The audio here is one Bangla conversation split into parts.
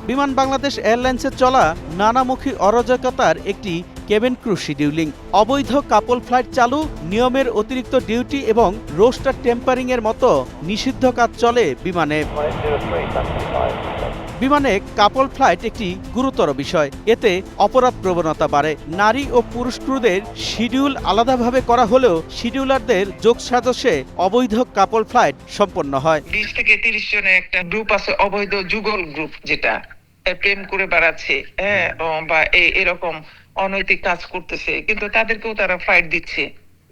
বিমান বাংলাদেশ এয়ারলাইন্সের চলা নানামুখী অরাজকতার একটি কেবিন ক্রু শিডিউলিং, অবৈধ কাপল ফ্লাইট চালু, নিয়মের অতিরিক্ত ডিউটি এবং রোস্টার টেম্পারিং এর মতো নিষিদ্ধ কাজ চলে বিমানে। বিমানে কাপল ফ্লাইট একটি গুরুতর বিষয়। এতে অপরাধ প্রবণতা বাড়ে। নারী ও পুরুষ ক্রুদের শিডিউল আলাদাভাবে করা হলেও শিডিউলারদের যোগসাজশে অবৈধ কাপল ফ্লাইট সম্পন্ন হয়। 20 থেকে 30 জনের একটা গ্রুপ আছে, অবৈধ যুগল গ্রুপ, যেটা প্রেম করে বেড়াচ্ছে, বা এরকম অনৈতিক কাজ করতেছে, কিন্তু তাদেরকেও তারা ফ্লাইট দিচ্ছে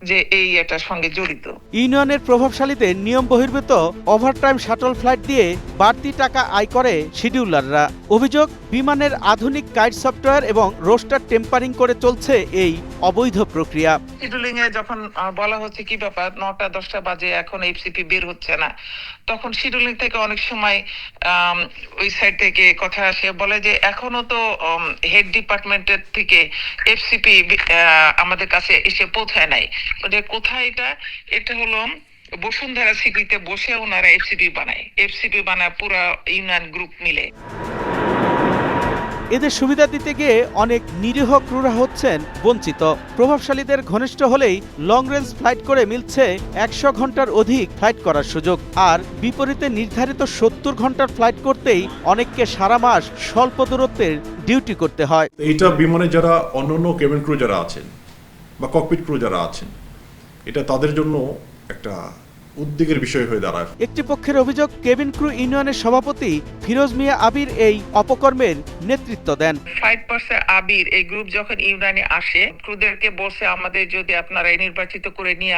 যে এই এটার সঙ্গে জড়িত। ইউনিয়নের প্রভাবশালীদের নিয়ম বহির্ভূত ওভারটাইম শাটল ফ্লাইট দিয়ে বাড়তি টাকা আয় করে শিডিউলাররা। অভিযোগ, বিমানের আধুনিক গাইড সফটওয়্যার এবং রোস্টার টেম্পারিং করে চলছে এই অবৈধ প্রক্রিয়া। শিডিউলিং এ যখন বলা হচ্ছে কি ব্যাপার 9টা 10টা বাজে এখন এফসিপি বের হচ্ছে না, তখন শিডিউলিং থেকে অনেক সময় ওই সাইড থেকে কথা আসে, বলে যে এখনো তো হেড ডিপার্টমেন্টের থেকে এফসিপি আমাদের কাছে এসে পৌঁছায় নাই। কোথায় এটা হলো বসুন্ধরা সিটিতে বসে ওনারা এফসিপি বানায় পুরা ইউনিয়ন গ্রুপ মিলে। এদের সুবিধা দিতে গিয়ে অনেক নিরীহ ক্রুরা হচ্ছেন বঞ্চিত। প্রভাবশালীদের ঘনিষ্ঠ হলেই লং রেঞ্জ ফ্লাইট করে মিলছে 100 ঘন্টার অধিক ফ্লাইট করার সুযোগ, আর বিপরীতে নির্ধারিত 70 ঘন্টার ফ্লাইট করতেই অনেককে সারা মাস স্বল্প দূরত্বের ডিউটি করতে হয়। এইটা বিমানে যারা অন্যান্য কেবিন ক্রু যারা আছেন বা ককপিট ক্রু যারা আছেন, এটা তাদের জন্য একটা উদ্বেগের বিষয় হয়ে দাঁড়ায়। একটি পক্ষের অভিযোগ, কেবিন ক্রু ইউনিয়নের সভাপতি ফিরোজ মিয়া আবির এই অপকর্মের নেতৃত্ব দেন। ফ্লাইট পার্সে আবির এই গ্রুপ যখন ইউনিয়নে আসে, ক্রুদেরকে বলছে আমাদের যদি আপনারা নির্বাচিত করে নিয়ে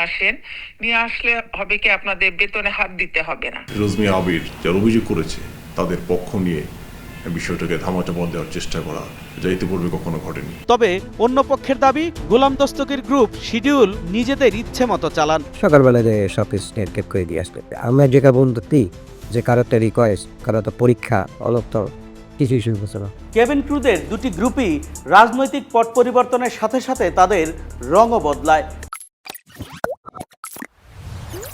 আসলে হবে কি আপনাদের বেতনে হাত দিতে হবে না। ফিরোজ মিয়া আবির যারা অভিযোগ করেছে তাদের পক্ষ নিয়ে বিষয়টাকে ধামাচাপা দেওয়ার চেষ্টা করা যা ইতিপূর্বে কখনো ঘটেনি। তবে অন্য পক্ষের দাবি, গোলাম দস্তগীর গ্রুপ শিডিউল নিজেদের ইচ্ছে মতো চালান। সকালবেলা যে সব কিছু নির্কেপ করে দিয়ে আসলে আমরা যে বন্ধুটি যে কারো তো রিকোয়েস্ট, কারো তো পরীক্ষা অলক্ত কিছুই শুরু করছে না। কেবিন ক্রুদের দুটি গ্রুপই রাজনৈতিক পট পরিবর্তনের সাথে সাথে তাদের রঙও বদলায়।